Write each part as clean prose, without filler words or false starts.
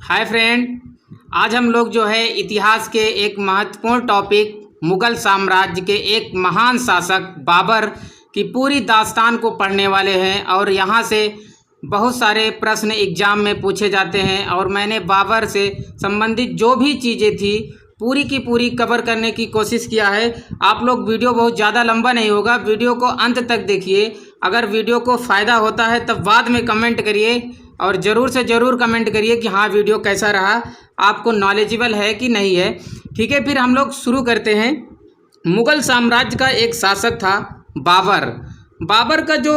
Hi friend, आज हम लोग जो है इतिहास के एक महत्वपूर्ण टॉपिक मुग़ल साम्राज्य के एक महान शासक बाबर की पूरी दास्तान को पढ़ने वाले हैं। और यहाँ से बहुत सारे प्रश्न एग्ज़ाम में पूछे जाते हैं और मैंने बाबर से संबंधित जो भी चीज़ें थी पूरी की पूरी कवर करने की कोशिश किया है। आप लोग वीडियो बहुत ज़्यादा लंबा नहीं होगा, वीडियो को अंत तक देखिए। अगर वीडियो को फ़ायदा होता है तब बाद में कमेंट करिए और ज़रूर से ज़रूर कमेंट करिए कि हाँ वीडियो कैसा रहा, आपको नॉलेजेबल है कि नहीं है। ठीक है, फिर हम लोग शुरू करते हैं। मुग़ल साम्राज्य का एक शासक था बाबर। बाबर का जो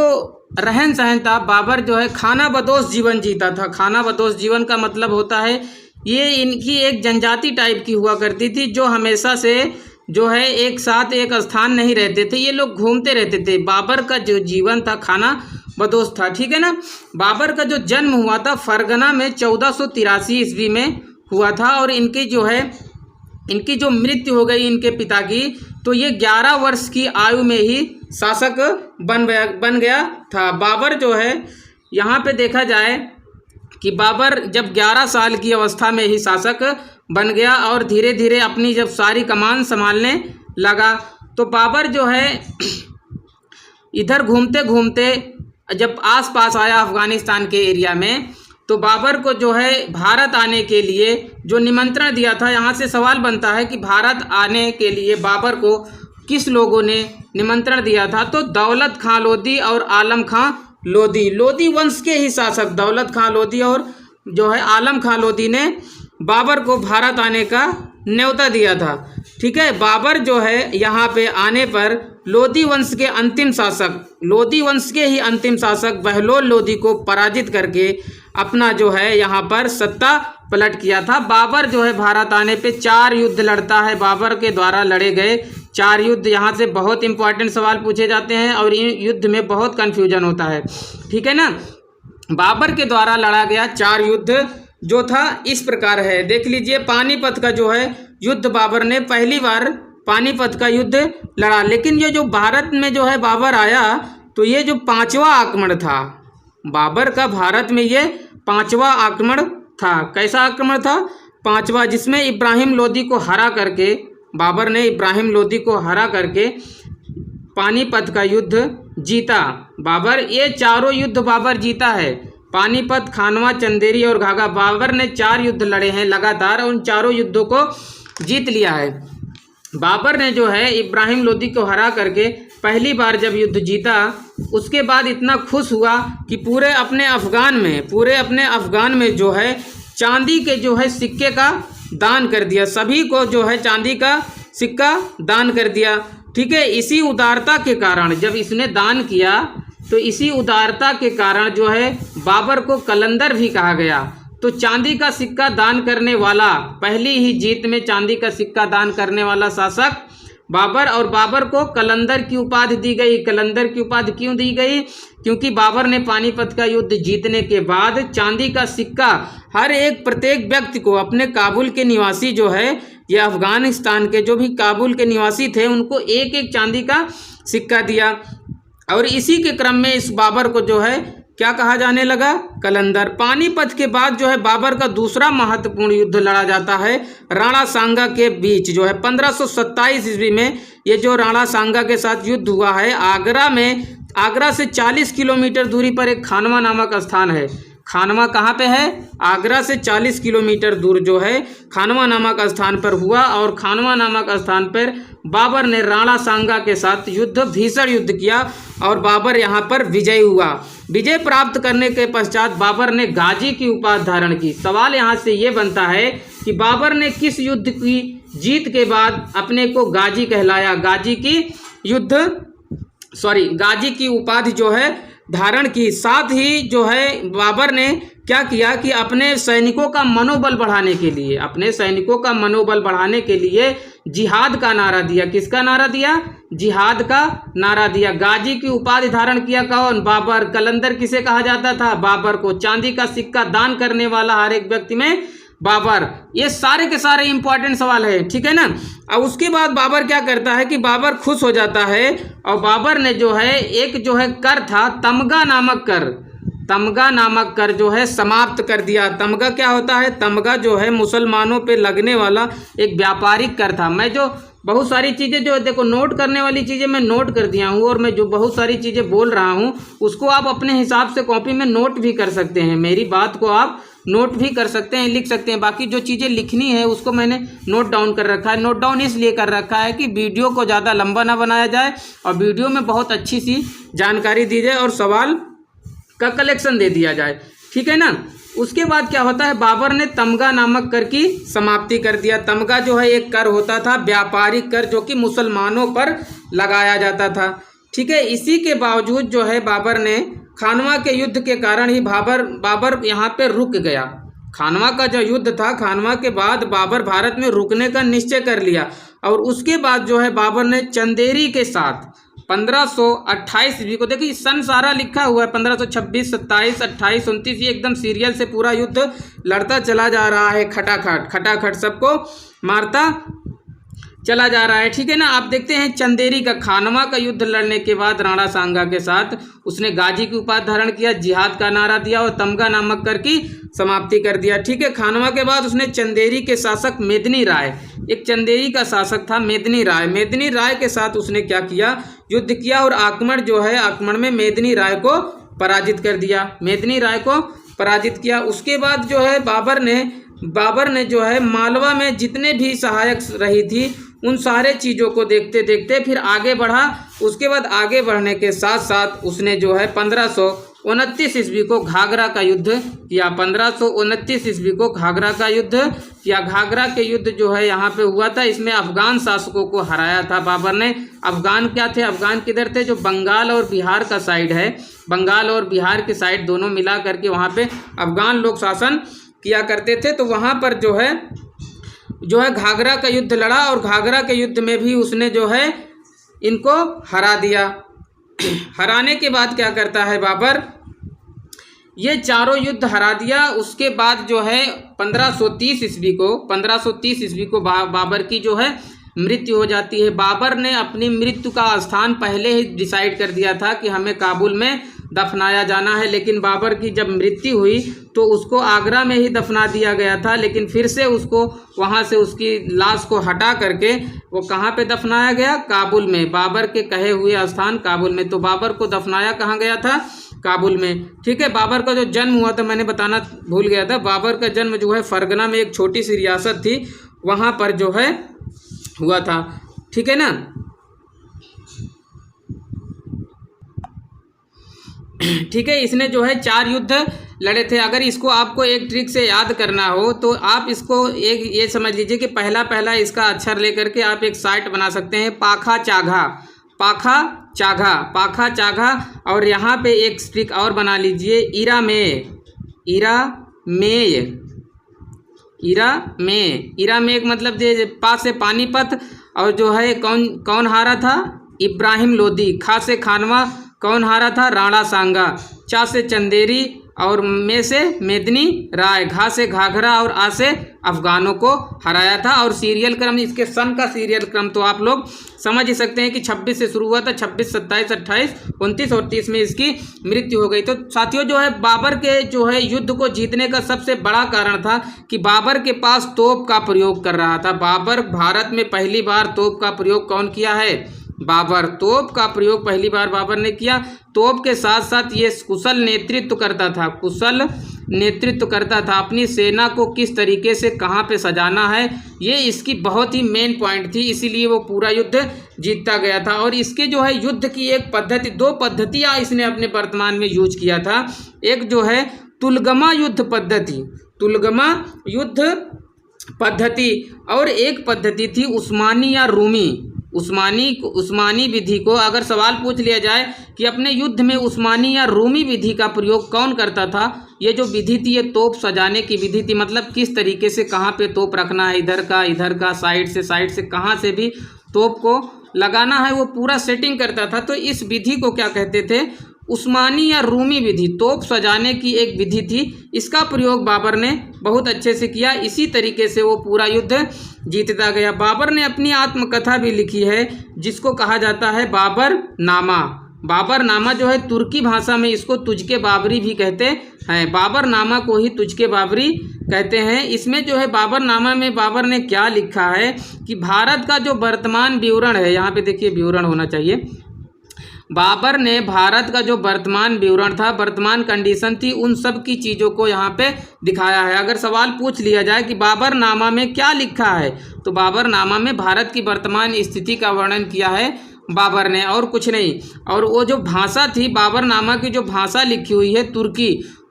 रहन सहन था, बाबर जो है खाना बदोश जीवन जीता था। खाना बदोश जीवन का मतलब होता है ये इनकी एक जनजाति टाइप की हुआ करती थी, जो हमेशा से जो है एक साथ एक स्थान नहीं रहते थे, ये लोग घूमते रहते थे। बाबर का जो जीवन था खाना बदोश था। ठीक है ना। बाबर का जो जन्म हुआ था फरगना में 1483 ईस्वी में हुआ था और इनकी जो मृत्यु हो गई इनके पिता की, तो ये 11 वर्ष की आयु में ही शासक बन गया था। बाबर जो है यहाँ पे देखा जाए कि बाबर जब 11 साल की अवस्था में ही शासक बन गया और धीरे धीरे अपनी जब सारी कमान संभालने लगा, तो बाबर जो है इधर घूमते घूमते जब आसपास आया अफ़गानिस्तान के एरिया में, तो बाबर को जो है भारत आने के लिए जो निमंत्रण दिया था, यहाँ से सवाल बनता है कि भारत आने के लिए बाबर को किस लोगों ने निमंत्रण दिया था। तो दौलत खां लोदी और आलम खां लोदी वंश के ही शासक दौलत खां लोदी और जो है आलम खां लोदी ने बाबर को भारत आने का न्योता दिया था। ठीक है, बाबर जो है यहाँ पे आने पर लोदी वंश के अंतिम शासक बहलोल लोदी को पराजित करके अपना जो है यहाँ पर सत्ता पलट किया था। बाबर जो है भारत आने पे 4 युद्ध लड़ता है। बाबर के द्वारा लड़े गए 4 युद्ध, यहाँ से बहुत इंपॉर्टेंट सवाल पूछे जाते हैं और इन युद्ध में बहुत कन्फ्यूजन होता है। ठीक है ना। बाबर के द्वारा लड़ा गया 4 युद्ध जो था इस प्रकार है, देख लीजिए। पानीपत का जो है युद्ध बाबर ने पहली बार पानीपत का युद्ध लड़ा, लेकिन ये जो भारत में जो है बाबर आया तो ये जो 5वां आक्रमण था बाबर का, भारत में ये 5वां आक्रमण था। कैसा आक्रमण था? 5वां, जिसमें इब्राहिम लोदी को हरा करके बाबर ने इब्राहिम लोदी को हरा करके पानीपत का युद्ध जीता बाबर। ये चारों युद्ध बाबर जीता है, पानीपत, खानवा, चंदेरी और घाघा। बाबर ने 4 युद्ध लड़े हैं लगातार और उन चारों युद्धों को जीत लिया है। बाबर ने जो है इब्राहिम लोदी को हरा करके पहली बार जब युद्ध जीता, उसके बाद इतना खुश हुआ कि पूरे अपने अफ़गान में जो है चांदी के जो है सिक्के का दान कर दिया। सभी को जो है चांदी का सिक्का दान कर दिया। ठीक है, इसी उदारता के कारण जब इसने दान किया तो इसी उदारता के कारण जो है बाबर को कलंदर भी कहा गया। तो चांदी का सिक्का दान करने वाला, पहली ही जीत में चांदी का सिक्का दान करने वाला शासक बाबर, और बाबर को कलंदर की उपाधि दी गई। कलंदर की उपाधि क्यों दी गई? क्योंकि बाबर ने पानीपत का युद्ध जीतने के बाद चांदी का सिक्का प्रत्येक व्यक्ति को, अपने काबुल के निवासी जो है, ये अफ़गानिस्तान के जो भी काबुल के निवासी थे, उनको एक एक चांदी का सिक्का दिया। और इसी के क्रम में इस बाबर को जो है क्या कहा जाने लगा? कलंदर। पानीपत के बाद जो है बाबर का दूसरा महत्वपूर्ण युद्ध लड़ा जाता है राणा सांगा के बीच, जो है 1527 ईस्वी में ये जो राणा सांगा के साथ युद्ध हुआ है। आगरा से 40 किलोमीटर दूरी पर एक खानवा नामक स्थान है। खानवा कहाँ पे है? आगरा से 40 किलोमीटर दूर जो है खानवा नामक स्थान पर हुआ और खानवा नामक स्थान पर बाबर ने राणा सांगा के साथ भीषण युद्ध किया और बाबर यहाँ पर विजयी हुआ। विजय प्राप्त करने के पश्चात बाबर ने गाजी की उपाधि धारण की। सवाल यहाँ से ये बनता है कि बाबर ने किस युद्ध की जीत के बाद अपने को गाजी कहलाया? गाजी की उपाधि जो है धारण की। साथ ही जो है बाबर ने क्या किया कि अपने सैनिकों का मनोबल बढ़ाने के लिए जिहाद का नारा दिया। किसका नारा दिया? जिहाद का नारा दिया। गाजी की उपाधि धारण किया कौन? बाबर। कलंदर किसे कहा जाता था? बाबर को। चांदी का सिक्का दान करने वाला हर एक व्यक्ति में बाबर। ये सारे के सारे इंपॉर्टेंट सवाल है। ठीक है ना। अब उसके बाद बाबर क्या करता है कि बाबर खुश हो जाता है और बाबर ने जो है एक जो है कर था तमगा नामक कर, तमगा नामक कर जो है समाप्त कर दिया। तमगा क्या होता है? तमगा जो है मुसलमानों पे लगने वाला एक व्यापारिक कर था। मैं जो बहुत सारी चीज़ें जो देखो नोट करने वाली चीज़ें मैं नोट कर दिया हूँ, और मैं जो बहुत सारी चीज़ें बोल रहा हूँ उसको आप अपने हिसाब से कॉपी में नोट भी कर सकते हैं। मेरी बात को आप नोट भी कर सकते हैं, लिख सकते हैं। बाकी जो चीज़ें लिखनी है उसको मैंने नोट डाउन कर रखा है। नोट डाउन इसलिए कर रखा है कि वीडियो को ज़्यादा लंबा ना बनाया जाए और वीडियो में बहुत अच्छी सी जानकारी दी जाए और सवाल का कलेक्शन दे दिया जाए, ठीक है ना। उसके बाद क्या होता है, बाबर ने तमगा नामक कर की समाप्ति कर दिया। तमगा जो है एक कर होता था, व्यापारिक कर, जो कि मुसलमानों पर लगाया जाता था, ठीक है। इसी के बावजूद जो है बाबर ने खानवा के युद्ध के कारण ही बाबर यहाँ पे रुक गया। खानवा का जो युद्ध था, खानवा के बाद बाबर भारत में रुकने का निश्चय कर लिया, और उसके बाद जो है बाबर ने चंदेरी के साथ 1528 ईस्वी को, देखिए सन सारा लिखा हुआ है, 1526, 27, 28, 29, ये एकदम सीरियल से पूरा युद्ध लड़ता चला जा रहा है। खटाखट सबको मारता चला जा रहा है, ठीक है ना। आप देखते हैं चंदेरी का, खानवा का युद्ध लड़ने के बाद राणा सांगा के साथ उसने गाजी की उपाधि धारण किया, जिहाद का नारा दिया और तमगा नामक कर की समाप्ति कर दिया, ठीक है। खानवा के बाद उसने चंदेरी के शासक मेदिनी राय, एक चंदेरी का शासक था मेदिनी राय के साथ उसने क्या किया, युद्ध किया, और आक्रमण में मेदिनी राय को पराजित कर दिया, मेदिनी राय को पराजित किया। उसके बाद जो है बाबर ने जो है मालवा में जितने भी सहायक रही थी उन सारे चीज़ों को देखते देखते फिर आगे बढ़ा। उसके बाद आगे बढ़ने के साथ साथ उसने जो है 1529 ईस्वी को घाघरा का युद्ध किया। 1529 ईस्वी को घाघरा का युद्ध किया। घाघरा के युद्ध जो है यहाँ पे हुआ था, इसमें अफगान शासकों को हराया था बाबर ने। अफगान क्या थे, अफगान किधर थे, जो बंगाल और बिहार का साइड है, बंगाल और बिहार के साइड दोनों मिला करके वहाँ पे अफगान लोग शासन किया करते थे। तो वहाँ पर जो है घाघरा का युद्ध लड़ा, और घाघरा के युद्ध में भी उसने जो है इनको हरा दिया। हराने के बाद क्या करता है बाबर, ये चारों युद्ध हरा दिया। उसके बाद जो है 1530 ईस्वी को बाबर की जो है मृत्यु हो जाती है। बाबर ने अपनी मृत्यु का स्थान पहले ही डिसाइड कर दिया था कि हमें काबुल में दफनाया जाना है, लेकिन बाबर की जब मृत्यु हुई तो उसको आगरा में ही दफना दिया गया था, लेकिन फिर से उसको वहाँ से उसकी लाश को हटा करके वो कहाँ पे दफनाया गया, काबुल में, बाबर के कहे हुए स्थान काबुल में। तो बाबर को दफनाया कहाँ गया था, काबुल में, ठीक है। बाबर का जो जन्म हुआ था, मैंने बताना भूल गया था, बाबर का जन्म जो है फरगना में एक छोटी सी रियासत थी वहाँ पर जो है हुआ था, ठीक है ना। ठीक है, इसने जो है 4 युद्ध लड़े थे। अगर इसको आपको एक ट्रिक से याद करना हो तो आप इसको एक ये समझ लीजिए कि पहला इसका अक्षर लेकर के आप एक साइट बना सकते हैं, पाखा चाघा, और यहाँ पे एक ट्रिक और बना लीजिए, ईरा में एक मतलब पास से पानीपत, और जो है कौन हारा था, इब्राहिम लोदी। खा से खानवा, कौन हारा था, राणा सांगा। चा से चंदेरी, और में से मेदिनी राय। घा से घाघरा, और आ से अफगानों को हराया था। और सीरियल क्रम, इसके सन का सीरियल क्रम तो आप लोग समझ ही सकते हैं कि 26 से शुरू हुआ था, 26, 27, 28, 29 और 30 में इसकी मृत्यु हो गई। तो साथियों जो है बाबर के जो है युद्ध को जीतने का सबसे बड़ा कारण था कि बाबर के पास तोप का प्रयोग कर रहा था। बाबर भारत में पहली बार तोप का प्रयोग कौन किया है, बाबर। तोप का प्रयोग पहली बार बाबर ने किया। तोप के साथ साथ ये कुशल नेतृत्व करता था, अपनी सेना को किस तरीके से कहाँ पे सजाना है, ये इसकी बहुत ही मेन पॉइंट थी, इसीलिए वो पूरा युद्ध जीतता गया था। और इसके जो है युद्ध की एक पद्धति, 2 पद्धतियाँ इसने अपने वर्तमान में यूज किया था। एक जो है तुलगमा युद्ध पद्धति, और एक पद्धति थी उस्मानी या रूमी। उस्मानी विधि को अगर सवाल पूछ लिया जाए कि अपने युद्ध में उस्मानी या रूमी विधि का प्रयोग कौन करता था, ये जो विधि थी ये तोप सजाने की विधि थी, मतलब किस तरीके से कहाँ पे तोप रखना है, इधर का, साइड से कहाँ से भी तोप को लगाना है, वो पूरा सेटिंग करता था। तो इस विधि को क्या कहते थे, उस्मानी या रूमी विधि, तोप सजाने की एक विधि थी। इसका प्रयोग बाबर ने बहुत अच्छे से किया, इसी तरीके से वो पूरा युद्ध जीतता गया। बाबर ने अपनी आत्मकथा भी लिखी है जिसको कहा जाता है बाबर नामा। बाबरनामा जो है तुर्की भाषा में इसको तुझके बाबरी भी कहते हैं। बाबरनामा को ही तुझके बाबरी कहते हैं। इसमें जो है बाबरनामा में बाबर ने क्या लिखा है कि भारत का जो वर्तमान विवरण है, यहाँ पे देखिए विवरण होना चाहिए, बाबर ने भारत का जो वर्तमान विवरण था, वर्तमान कंडीशन थी, उन सब की चीज़ों को यहाँ पे दिखाया है। अगर सवाल पूछ लिया जाए कि बाबरनामा में क्या लिखा है, तो बाबरनामा में भारत की वर्तमान स्थिति का वर्णन किया है बाबर ने, और कुछ नहीं। और वो जो भाषा थी, बाबरनामा की जो भाषा लिखी हुई है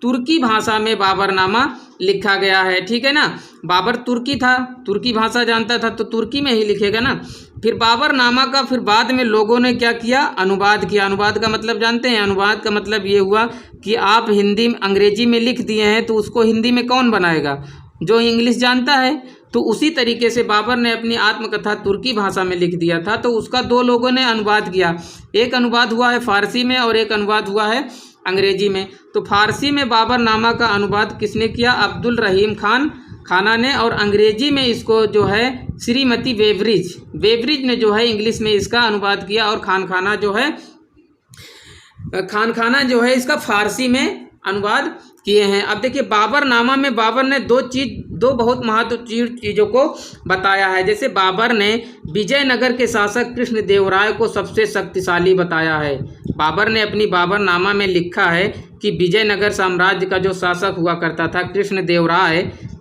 तुर्की भाषा में बाबरनामा लिखा गया है, ठीक है ना। बाबर तुर्की था, तुर्की भाषा जानता था, तो तुर्की में ही लिखेगा ना। फिर बाबरनामा का फिर बाद में लोगों ने क्या किया, अनुवाद किया। अनुवाद का मतलब जानते हैं, अनुवाद का मतलब ये हुआ कि आप हिंदी अंग्रेजी में लिख दिए हैं तो उसको हिंदी में कौन बनाएगा, जो इंग्लिश जानता है। तो उसी तरीके से बाबर ने अपनी आत्मकथा तुर्की भाषा में लिख दिया था, तो उसका दो लोगों ने अनुवाद किया। एक अनुवाद हुआ है फारसी में और एक अनुवाद हुआ है अंग्रेजी में। तो फारसी में बाबरनामा का अनुवाद किसने किया, अब्दुल रहीम खाना ने, और अंग्रेजी में इसको जो है श्रीमती वेबरिज ने जो है इंग्लिश में इसका अनुवाद किया, और खानखाना जो है इसका फारसी में अनुवाद किए हैं। अब देखिए बाबरनामा में बाबर ने दो बहुत महत्वपूर्ण चीज़ों को बताया है। जैसे बाबर ने विजयनगर के शासक कृष्णदेवराय को सबसे शक्तिशाली बताया है। बाबर ने अपनी बाबरनामा में लिखा है कि विजयनगर साम्राज्य का जो शासक हुआ करता था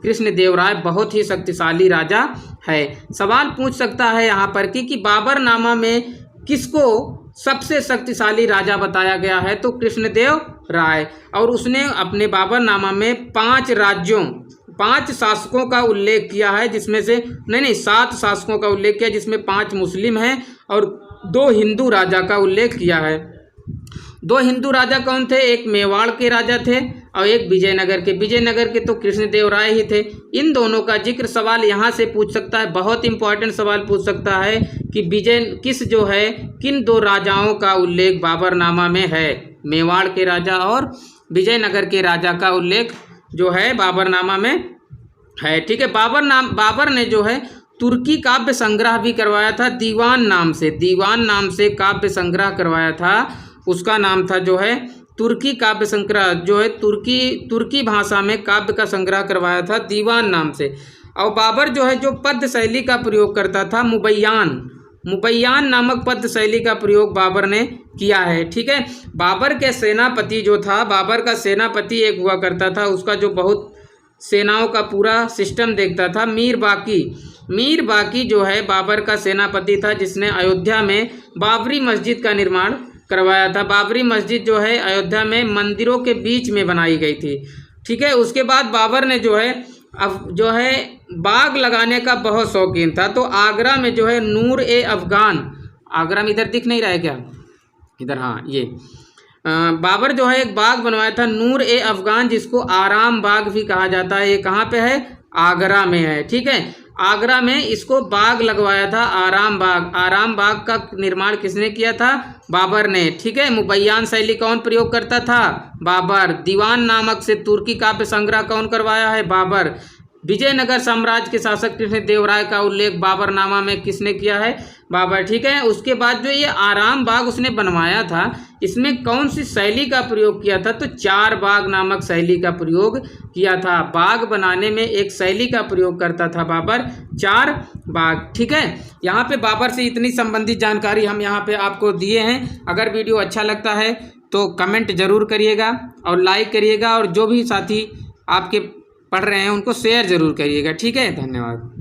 कृष्णदेवराय बहुत ही शक्तिशाली राजा है। सवाल पूछ सकता है यहाँ पर कि बाबरनामा में किसको सबसे शक्तिशाली राजा बताया गया है, तो कृष्णदेव राय। और उसने अपने बाबरनामा में 5 शासकों का उल्लेख किया है, जिसमें से 7 शासकों का उल्लेख किया, जिसमें 5 मुस्लिम हैं और 2 हिंदू राजा का उल्लेख किया है। 2 हिंदू राजा कौन थे, एक मेवाड़ के राजा थे और एक विजयनगर के तो कृष्णदेव राय ही थे। इन दोनों का जिक्र सवाल यहाँ से पूछ सकता है, बहुत इंपॉर्टेंट सवाल पूछ सकता है कि किन 2 राजाओं का उल्लेख बाबरनामा में है। मेवाड़ के राजा और विजयनगर के राजा का उल्लेख जो है बाबरनामा में है, ठीक है। बाबर ने जो है तुर्की काव्य संग्रह भी करवाया था, दीवान नाम से काव्य संग्रह करवाया था। उसका नाम था जो है तुर्की काव्य संग्रह, जो है तुर्की भाषा में काव्य का संग्रह करवाया था दीवान नाम से। और बाबर जो है जो पद्य शैली का प्रयोग करता था, मुबैयान नामक पद्य शैली का प्रयोग बाबर ने किया है, ठीक है। बाबर का सेनापति एक हुआ करता था, उसका जो बहुत सेनाओं का पूरा सिस्टम देखता था, मीर बाकी जो है बाबर का सेनापति था, जिसने अयोध्या में बाबरी मस्जिद का निर्माण करवाया था। बाबरी मस्जिद जो है अयोध्या में मंदिरों के बीच में बनाई गई थी, ठीक है। उसके बाद बाबर ने जो है बाग लगाने का बहुत शौकीन था, तो आगरा में जो है नूर-ए-अफ़गान, आगरा में इधर दिख नहीं रहा है क्या, इधर, हाँ, ये बाबर जो है एक बाग बनवाया था नूर-ए-अफ़गान, जिसको आराम बाग भी कहा जाता है। ये कहाँ पे है, आगरा में है, ठीक है। आगरा में इसको बाग लगवाया था, आराम बाग का निर्माण किसने किया था, बाबर ने, ठीक है। मुबैयान शैली कौन प्रयोग करता था, बाबर। दीवान नामक से तुर्की काव्य संग्रह कौन करवाया है, बाबर। विजयनगर साम्राज्य के शासक कृष्णदेव राय का उल्लेख बाबरनामा में किसने किया है, बाबर, ठीक है। उसके बाद जो ये आराम बाग उसने बनवाया था, इसमें कौन सी शैली का प्रयोग किया था, तो 4 बाग नामक शैली का प्रयोग किया था। बाग बनाने में एक शैली का प्रयोग करता था बाबर, 4 बाग, ठीक है। यहाँ पे बाबर से इतनी संबंधित जानकारी हम यहाँ पे आपको दिए हैं। अगर वीडियो अच्छा लगता है तो कमेंट ज़रूर करिएगा और लाइक करिएगा, और जो भी साथी आपके पढ़ रहे हैं उनको शेयर ज़रूर करिएगा, ठीक है। धन्यवाद।